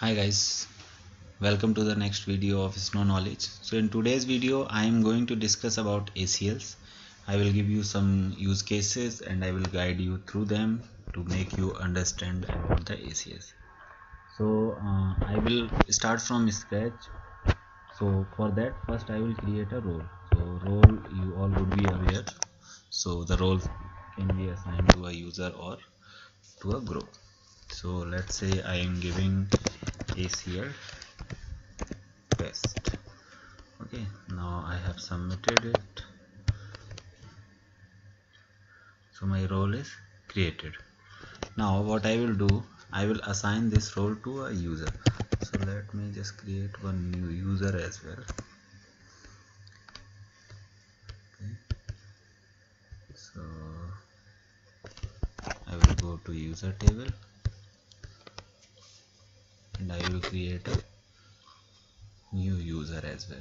Hi guys, welcome to the next video of Snow Knowledge. So in today's video I am going to discuss about ACLs. I will give you some use cases and I will guide you through them to make you understand about the ACLs. So I will start from scratch. So for that first I will create a role. So role you all would be aware. So the role can be assigned to a user or to a group. So let's say I am giving ACL test. Okay, now I have submitted it. So my role is created. Now what I will do, I will assign this role to a user. So let me just create one new user as well. Okay. So I will go to user table and I will create a new user as well.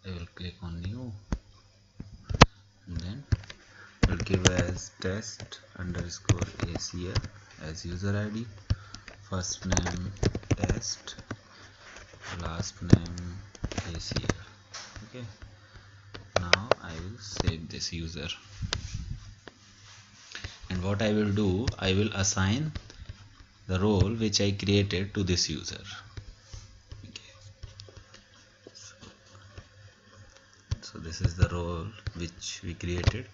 I will click on new and then I will give as test underscore ACL as user ID, first name test, last name ACL. Okay, now I will save this user, and what I will do, I will assign the role which I created to this user. Okay. So this is the role which we created.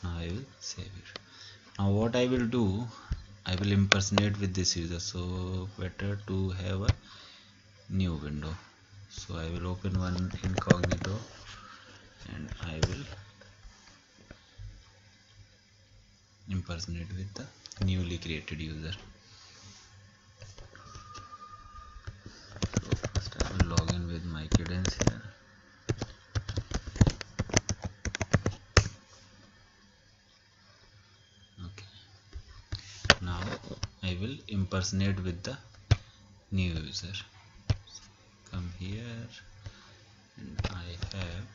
Now I will save it. Now what I will do, I will impersonate with this user, so better to have a new window. So I will open one incognito and I will impersonate with the newly created user. So first I will log in with my credence here. Okay. Now I will impersonate with the new user. So come here and I have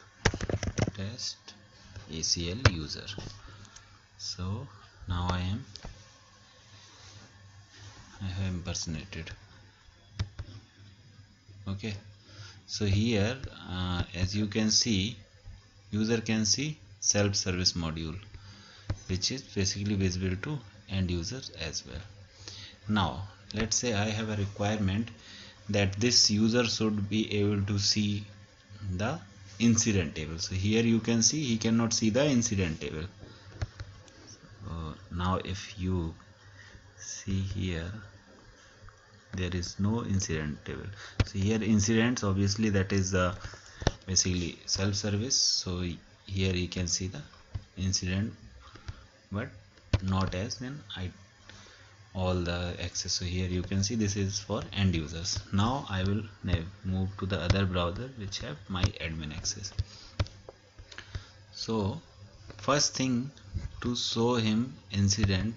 test ACL user. So now I have impersonated. Okay, so here as you can see, user can see self-service module, which is basically visible to end users as well. Now let's say I have a requirement that this user should be able to see the incident table. So here you can see he cannot see the incident table. Now if you see here, there is no incident table. So here incidents, obviously that is the basically self-service. So here you can see the incident, but not as in all the access. So here you can see this is for end users. Now I will move to the other browser which have my admin access. So first thing to show him incident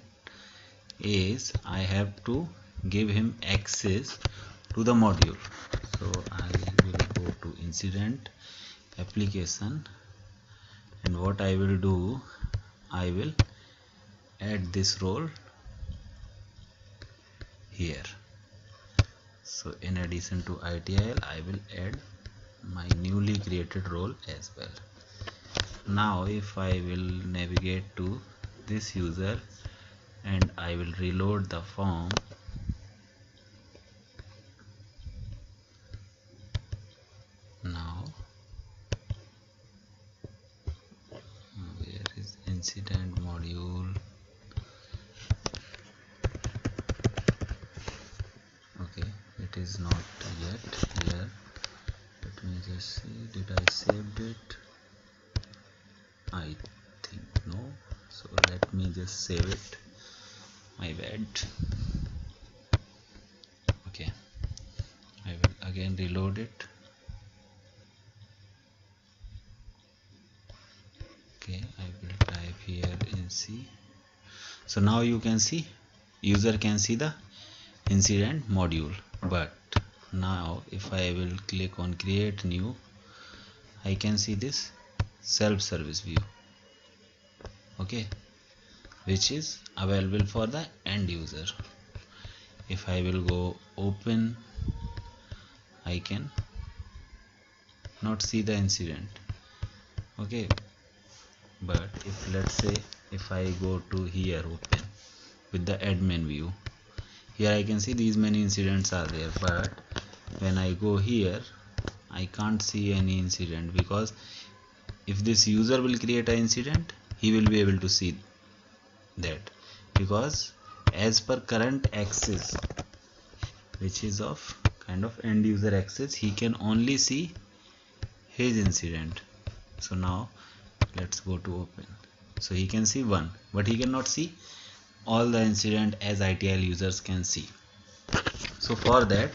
is I have to give him access to the module. So I will go to incident application, and what I will do, I will add this role here. So in addition to ITIL, I will add my newly created role as well. Now if I will navigate to this user and I will reload the form, now where is incident module? Okay, it is not yet here. Let me just see, did I saved it? I think no. So let me just save it. My bad. Okay, I will again reload it. Okay, I will type here in C. So now you can see user can see the incident module, but now if I will click on create new, I can see this self-service view. Okay, which is available for the end user. If I will go open, I can not see the incident. Okay, but if let's say if I go to here open with the admin view, here I can see these many incidents are there, but when I go here I can't see any incident, because if this user will create an incident, he will be able to see that, because as per current access, which is of kind of end user access, he can only see his incident. So now let's go to open. So he can see one, but he cannot see all the incident as ITIL users can see. So for that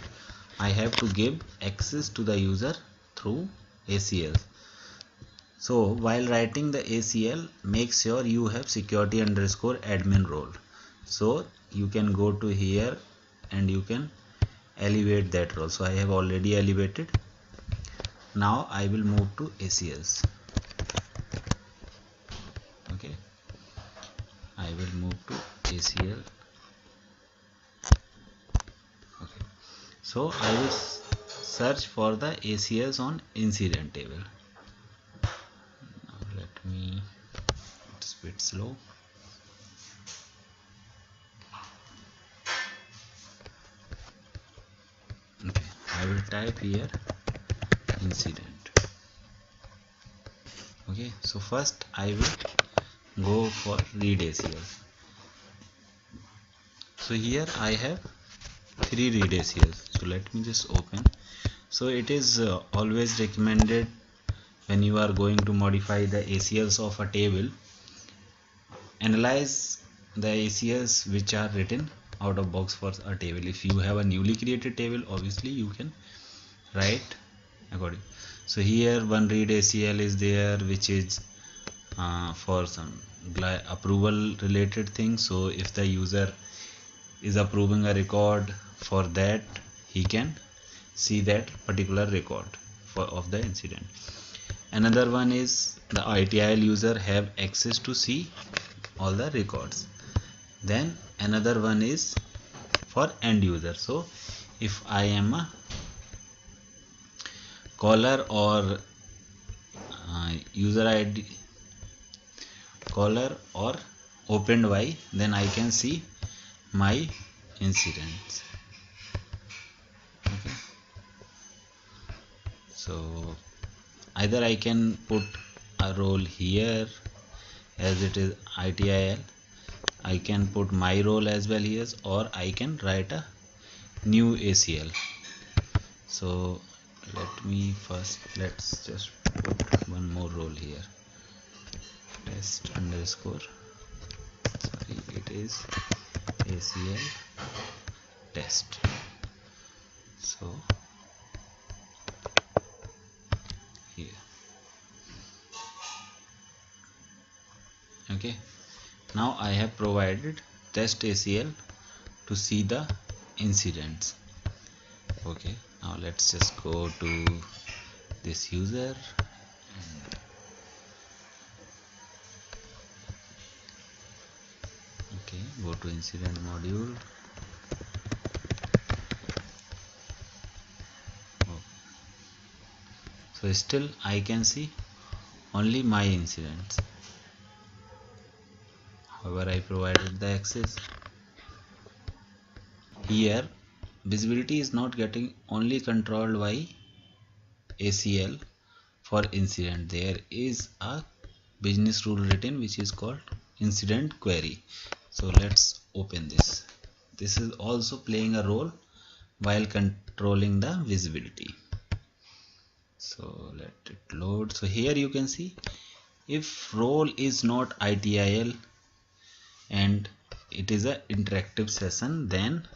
I have to give access to the user through ACL. So while writing the ACL, make sure you have security_admin role. So you can go to here and you can elevate that role. So I have already elevated. Now I will move to ACLs. Okay, I will move to ACL. Okay, so I will search for the ACLs on incident table. Now let me, it's a bit slow. Okay, I will type here incident. Okay, so first I will go for read ACL. So here I have 3 read ACLs. So let me just open. So it is always recommended when you are going to modify the ACLs of a table, analyze the ACLs which are written out of box for a table. If you have a newly created table, obviously you can write according. So here one read ACL is there, which is for some approval related things. So if the user is approving a record, for that he can see that particular record of the incident. Another one is the ITIL user have access to see all the records. Then another one is for end user. So if I am a caller or user ID caller or opened by, then I can see my incidents. Okay, so either I can put a role here as it is ITIL, I can put my role as well here, or I can write a new ACL. So let's just put one more role here, test underscore, sorry, it is ACL test. So here, okay, now I have provided test ACL to see the incidents. Okay, now let's just go to this user. Okay, go to incident module. So still I can see only my incidents. However, I provided the access. Here visibility is not getting only controlled by ACL for incident. There is a business rule written which is called incident query. So let's open this. This is also playing a role while controlling the visibility. So let it load. So here you can see if role is not ITIL and it is a interactive session, then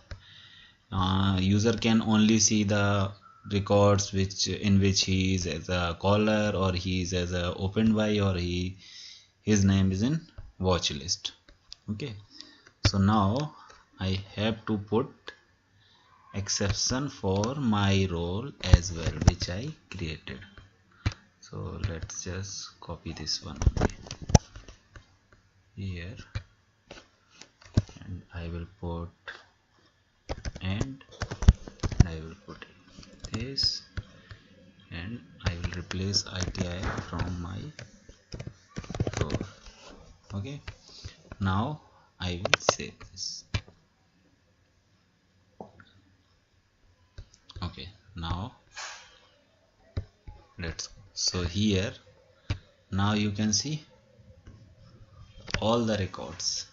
user can only see the records in which he is as a caller, or he is as a opened by, or his name is in watch list. Okay, so now I have to put exception for my role as well, which I created. So let's just copy this one here. will put and I will put this, and I will replace ITIL from my row. Okay, now I will save this. Okay, now let's go. So here now you can see all the records.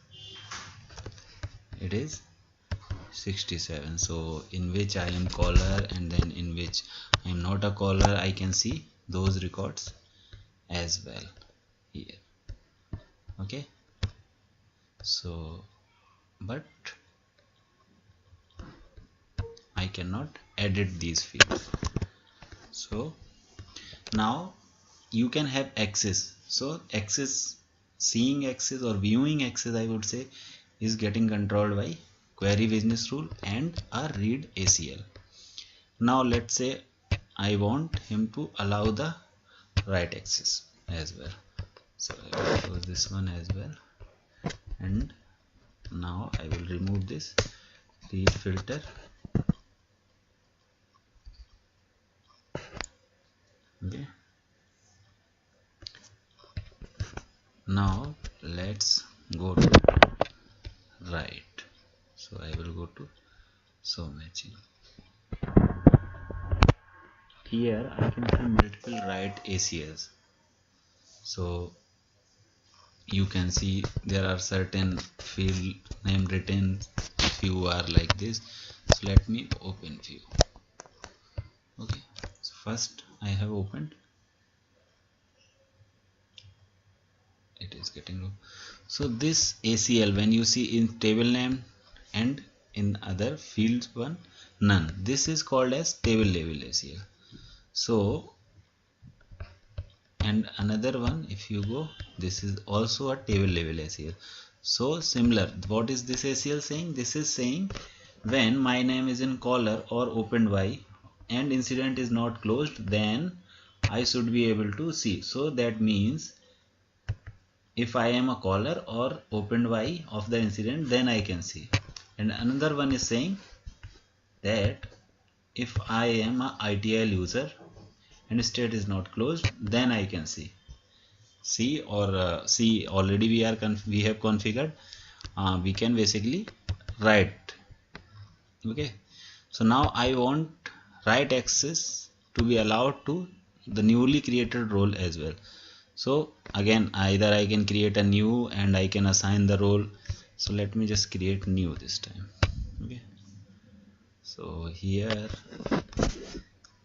It is 67. So in which I am caller and then in which I am not a caller, I can see those records as well here. Okay, so but I cannot edit these fields. So now you can have access. So access, seeing access or viewing access, I would say, is getting controlled by query business rule and a read ACL. Now let's say I want him to allow the write access as well. So I will close this one as well, and now I will remove this read filter. Okay, now let's go to write. So I will go to show matching. Here I can see multiple write ACLs. So you can see there are certain field name written, few are like this. So let me open few. Okay, so first I have opened, it is getting low. So this ACL, when you see in table name and in other fields one none, this is called as table level ACL. So and another one, if you go, this is also a table level ACL. So similar, what is this ACL saying? This is saying when my name is in caller or opened by and incident is not closed, then I should be able to see. So that means if I am a caller or opened by of the incident, then I can see. And another one is saying that if I am a ITIL user and state is not closed, then I can see. See or see, already we have configured. We can basically write. Okay, so now I want write access to be allowed to the newly created role as well. So again, either I can create a new and I can assign the role. So let me just create new this time. Okay, so here,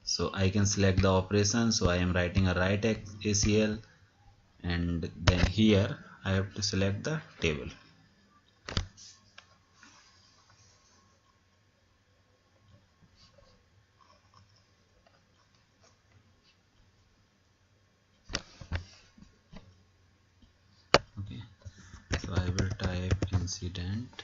so I can select the operation. So I am writing a write ACL, and then here I have to select the table. Okay, so I will type incident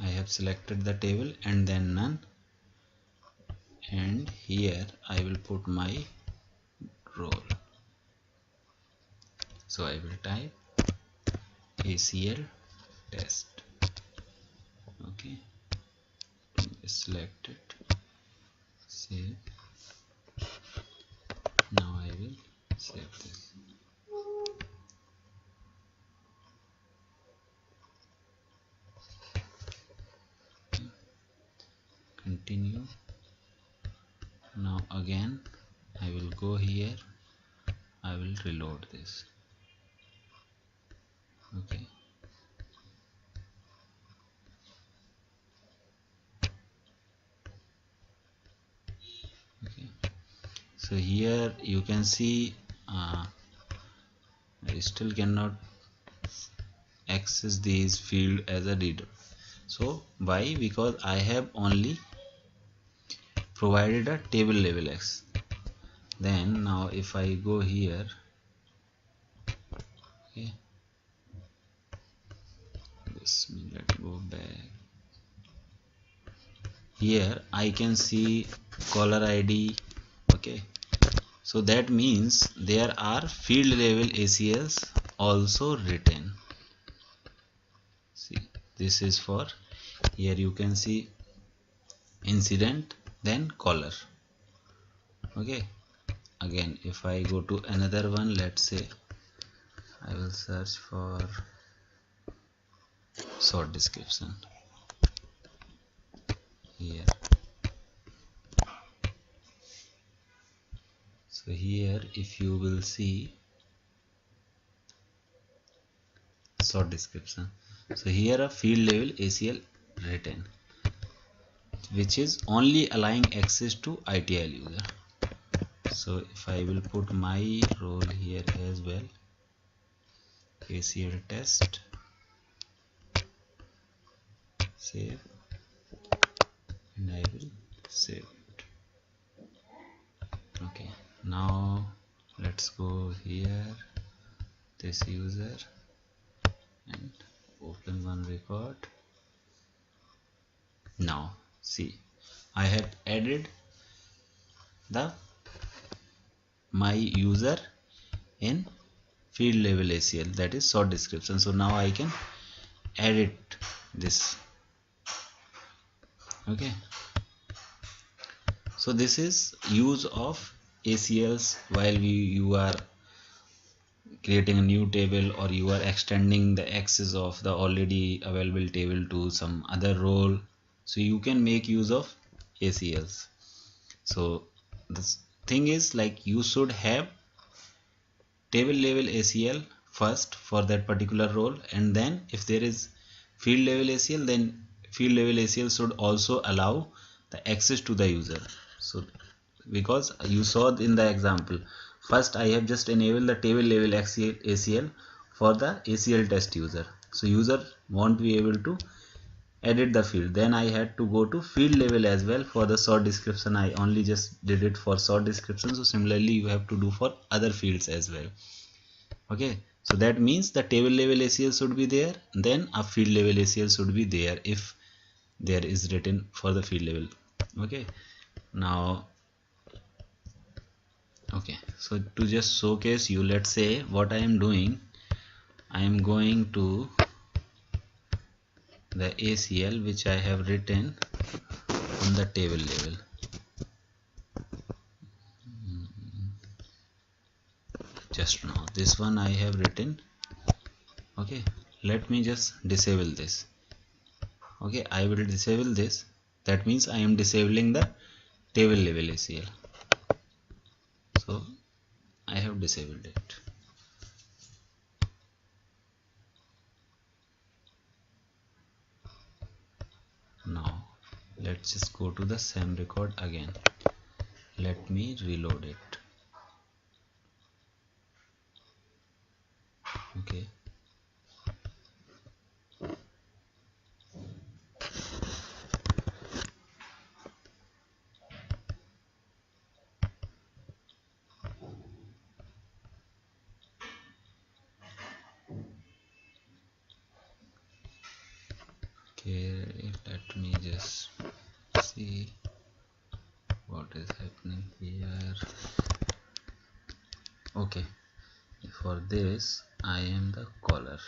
I have selected the table and then none, and here I will put my role. So I will type ACL test. Okay, select it, save. Now I will save this. Okay. Continue. Now again I will go here, I will reload this. Okay, okay, so here you can see I still cannot access these field as a reader. So why? Because I have only provided a table level X. Then now if I go here, okay, let's go back. Here I can see caller ID. Okay, so that means there are field level ACLs also written. See, this is for, here you can see incident, then caller. Okay, again if I go to another one, let's say I will search for short description. Here, so here if you will see short description, so here a field level ACL written, which is only allowing access to ITIL user. So if I will put my role here as well, ACL test, save, and I will save it. Okay, now let's go here, this user, and open one record. Now see, I have added my user in field level ACL, that is short description. So now I can edit this. Okay, so this is use of ACLs while you are creating a new table, or you are extending the access of the already available table to some other role. So you can make use of ACLs. So this thing is, like, you should have table level ACL first for that particular role, and then if there is field level ACL, then field level ACL should also allow the access to the user. So because you saw in the example, first I have just enabled the table level ACL for the ACL test user, so user won't be able to edit the field. Then I had to go to field level as well for the short description. I only just did it for short description, so similarly you have to do for other fields as well. Okay, so that means the table level ACL should be there, then a field level ACL should be there if there is written for the field level. Okay, now okay, so to just showcase you, let's say what I am doing, I am going to the ACL which I have written on the table level. Just now this one I have written. Okay, let me just disable this. Okay, I will disable this. That means I am disabling the table level ACL. So I have disabled it. Now let's just go to the same record again. Let me reload it. Okay, let me just see what is happening here. Okay, for this I am the caller.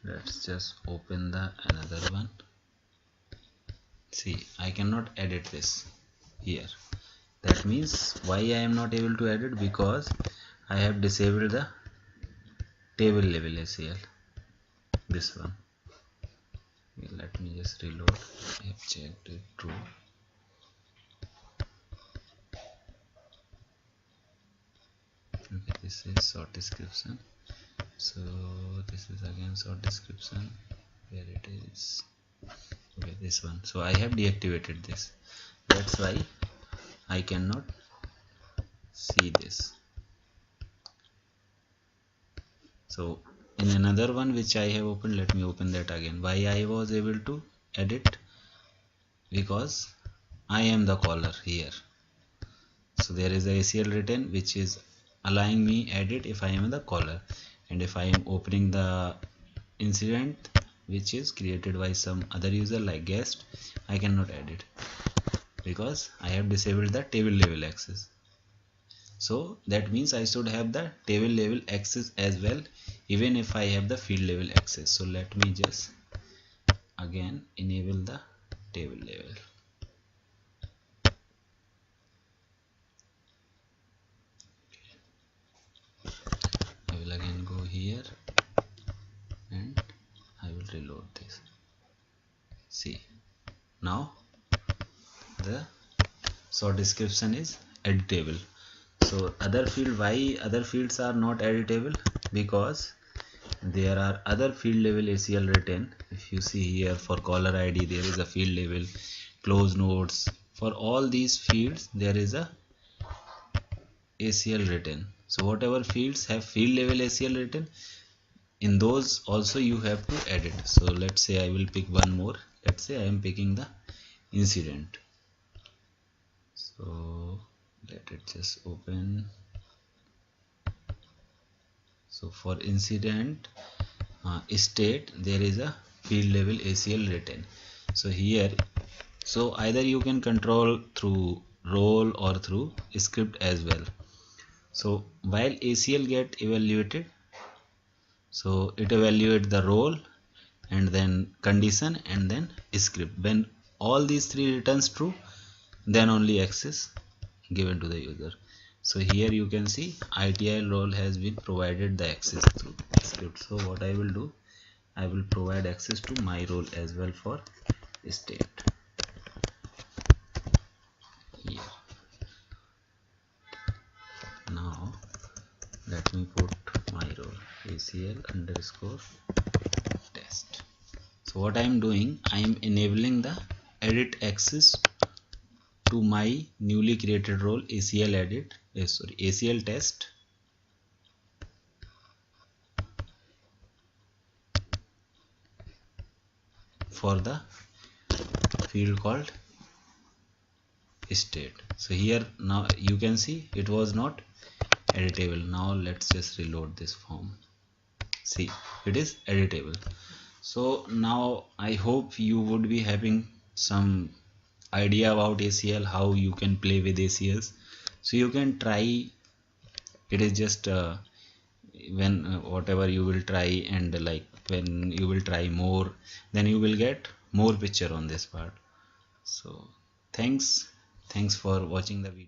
Let's just open the another one. See, I cannot edit this here. That means why I am not able to edit, because I have disabled the table level ACL, this one. Okay, let me just reload. I have checked it true. Okay, this is short description. So this is again short description. Where it is? Okay, this one. So I have deactivated this. That's why I cannot see this. So in another one which I have opened, let me open that again. Why I was able to edit? Because I am the caller here. So there is a ACL written which is allowing me edit if I am the caller, and if I am opening the incident, which is created by some other user like guest, I cannot add it because I have disabled the table level access. So that means I should have the table level access as well, even if I have the field level access. So let me just again enable the table level. I will again go here and I will reload this. See, now the short description is editable. So other field, why other fields are not editable? Because there are other field level ACL written. If you see here, for caller ID there is a field level, close notes, for all these fields there is a ACL written. So whatever fields have field level ACL written, in those also you have to edit. So let's say I will pick one more. Let's say I am picking the incident. So let it just open. So for incident state there is a field level ACL written. So here, so either you can control through role or through script as well. So while ACL get evaluated, so it evaluates the role and then condition and then script. When all these three returns true, then only access given to the user. So here you can see ITIL role has been provided the access through script. So what I will do, I will provide access to my role as well for state. Here. Now let me put my role ACL underscore test. So what I am doing, I am enabling the edit access to my newly created role ACL edit, ACL test for the field called state. So here now you can see it was not editable. Now let's just reload this form. See, it is editable. So now I hope you would be having some idea about ACL, how you can play with ACLs. So you can try, it is just when whatever you will try, and like when you will try more, then you will get more picture on this part. So thanks for watching the video.